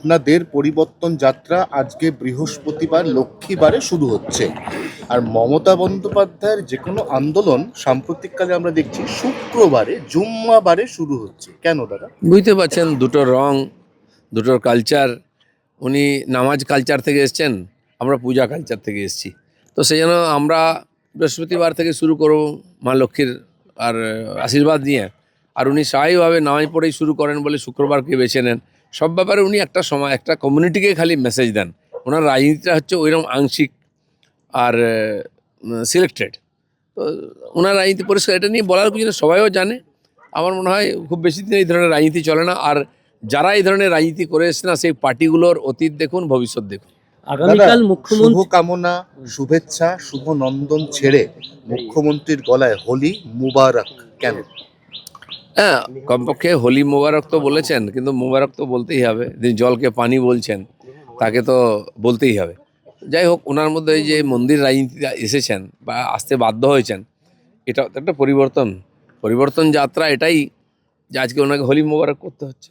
আপনাদের পরিবর্তন যাত্রা আজকে বৃহস্পতিবার লক্ষ্মীবারে শুরু হচ্ছে, আর মমতা বন্দ্যোপাধ্যায়ের যে কোনো আন্দোলন সাম্প্রতিককালে আমরা দেখছি শুক্রবারে জুম্মাবারে শুরু হচ্ছে। কেন দাদা? বুঝতে পারছেন, দুটোর রং, দুটোর কালচার। উনি নামাজ কালচার থেকে এসছেন, আমরা পূজা কালচার থেকে এসেছি। তো সেই জন্য আমরা বৃহস্পতিবার থেকে শুরু করব মা লক্ষ্মীর আর আশীর্বাদ নিয়ে। আর উনি স্বাভাবিকভাবে নামাজ পড়েই শুরু করেন বলে শুক্রবারকে বেছে নেন। সব ব্যাপারে উনি একটা সময় একটা কমিউনিটিকে খালি মেসেজ দেন। ওনার রাজনীতিটা হচ্ছে ওইরকম আংশিক আর সিলেক্টেড। তো ওনার রাজনীতি পরিষ্কার, এটা নিয়ে বলার কিছু না, সবাইও জানে। আমার মনে হয় খুব বেশি দিন এই ধরনের রাজনীতি চলে না। আর যারা এই ধরনের রাজনীতি করে এসছে না, সেই পার্টিগুলোর অতীত দেখুন, ভবিষ্যৎ দেখুন। আগামীকাল শুভ কামনা, শুভেচ্ছা, শুভ নন্দন ছেড়ে মুখ্যমন্ত্রীর গলায় হোলি মুবারক কেন? হ্যাঁ, কমপক্ষে হোলি মোবারক তো বলেছেন, কিন্তু মোবারক তো বলতেই হবে। যিনি জলকে পানি বলছেন তাকে তো বলতেই হবে। যাই হোক, ওনার মধ্যে এই যে মন্দির রাজনীতিতে এসেছেন বা আসতে বাধ্য হয়েছেন, এটা একটা পরিবর্তন যাত্রা। এটাই যে আজকে ওনাকে হোলি মোবারক করতে হচ্ছে।